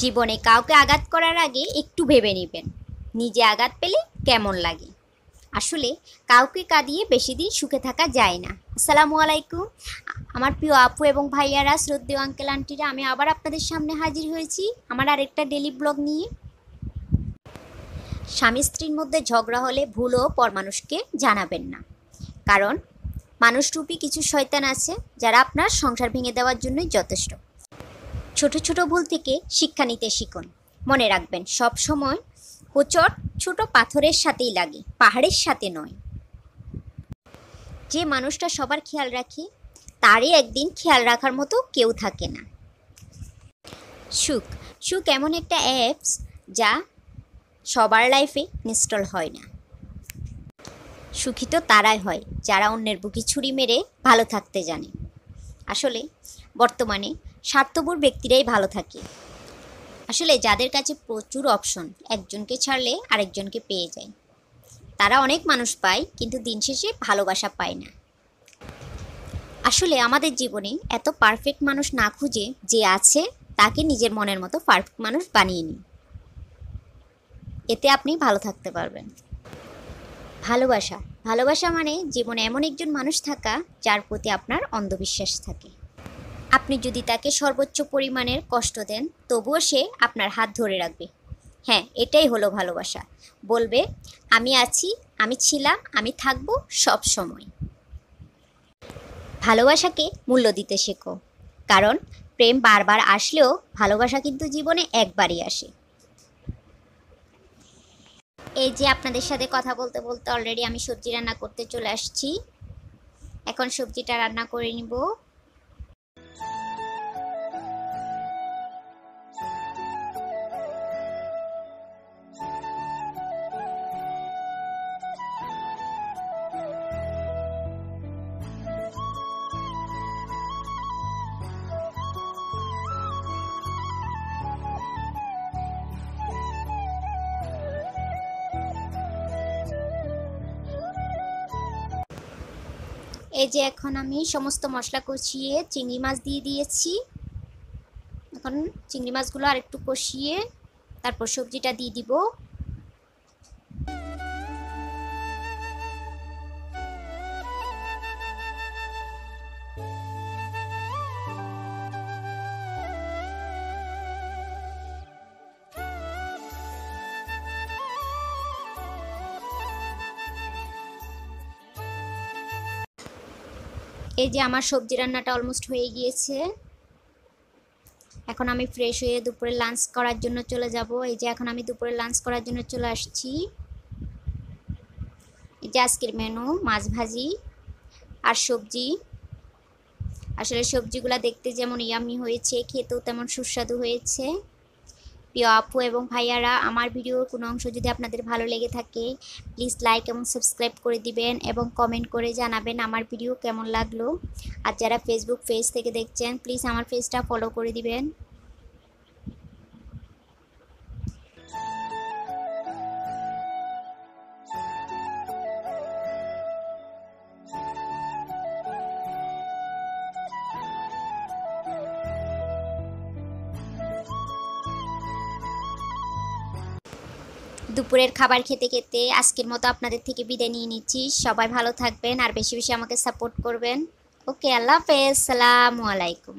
জীবনে কাউকে আঘাত করার আগে একটু ভেবে নেবেন নিজে আঘাত পেলে কেমন লাগে। আসলে কাউকে কাঁদিয়ে বেশি দিন সুখে থাকা যায় না। আসসালামু আলাইকুম আমার প্রিয় আপু এবং ভাইয়ারা, শ্রদ্ধেয় আঙ্কেল আন্টিরা, আমি আবার আপনাদের সামনে হাজির হয়েছি আমার আরেকটা ডেলি ব্লগ নিয়ে। স্বামী স্ত্রীর মধ্যে ঝগড়া হলে ভুলও পর মানুষকে জানাবেন না, কারণ মানুষরূপী কিছু শয়তান আছে যারা আপনার সংসার ভেঙে দেওয়ার জন্যই যথেষ্ট। ছোট ছোট ভুল থেকে শিক্ষা নিতে শিখুন। মনে রাখবেন, সব সময় হোঁচট ছোট পাথরের সাথেই লাগে, পাহাড়ের সাথে নয়। যে মানুষটা সবার খেয়াল রাখে তারই একদিন খেয়াল রাখার মতো কেউ থাকে না। সুখ সুখ এমন একটা অ্যাপস যা সবার লাইফে ইনস্টল হয় না। সুখী তো তারাই হয় যারা অন্যের বুকে ছুরি মেরে ভালো থাকতে জানে। আসলে বর্তমানে স্বার্থপর ব্যক্তিরাই ভালো থাকে। আসলে যাদের কাছে প্রচুর অপশন, একজনকে ছাড়লে আরেকজনকে পেয়ে যায়, তারা অনেক মানুষ পায় কিন্তু দিন শেষে ভালোবাসা পায় না। আসলে আমাদের জীবনে এত পারফেক্ট মানুষ না খুঁজে, যে আছে তাকে নিজের মনের মতো পারফেক্ট মানুষ বানিয়ে নিন। এতে আপনি ভালো থাকতে পারবেন। ভালোবাসা ভালোবাসা মানে জীবনে এমন একজন মানুষ থাকা যার প্রতি আপনার অন্ধবিশ্বাস থাকে। আপনি যদি তাকে সর্বোচ্চ পরিমাণের কষ্ট দেন, তবুও সে আপনার হাত ধরে রাখবে। হ্যাঁ, এটাই হলো ভালোবাসা। বলবে, আমি আছি, আমি ছিলাম, আমি থাকবো সব সময়। ভালোবাসাকে মূল্য দিতে শেখো, কারণ প্রেম বারবার আসলেও ভালোবাসা কিন্তু জীবনে একবারই আসে। এই যে আপনাদের সাথে কথা বলতে বলতে অলরেডি আমি সবজি রান্না করতে চলে আসছি। এখন সবজিটা রান্না করে নিব। এই যে এখন আমি সমস্ত মশলা কষিয়ে চিংড়ি মাছ দিয়ে দিয়েছি। এখন চিংড়ি মাছগুলো আর একটু কষিয়ে তারপর সবজিটা দিয়ে দিব। এই যে আমার সবজি রান্নাটা অলমোস্ট হয়ে গিয়েছে। এখন আমি ফ্রেশ হয়ে দুপুরে লাঞ্চ করার জন্য চলে যাব। এই যে এখন আমি দুপুরে লাঞ্চ করার জন্য চলে আসছি। এই যে আজকের মেনু মাছ ভাজি আর সবজি। আসলে সবজিগুলো দেখতে যেমন ইয়ামি হয়েছে, খেতেও তেমন সুস্বাদু হয়েছে। প্রিয় আপু এবং ভাইয়ারা, আমার ভিডিওর কোনো অংশ যদি আপনাদের ভালো লেগে থাকে, প্লিজ লাইক এবং সাবস্ক্রাইব করে দিবেন এবং কমেন্ট করে জানাবেন আমার ভিডিও কেমন লাগলো। আর যারা ফেসবুক পেজ থেকে দেখছেন, প্লিজ আমার পেজটা ফলো করে দিবেন। দুপুরের খাবার খেতে খেতে আজকের মতো আপনাদের থেকে বিদায় নিয়ে নিচ্ছি। সবাই ভালো থাকবেন আর বেশি বেশি আমাকে সাপোর্ট করবেন। ওকে, আল্লাহ হাফেজ, আসসালামু আলাইকুম।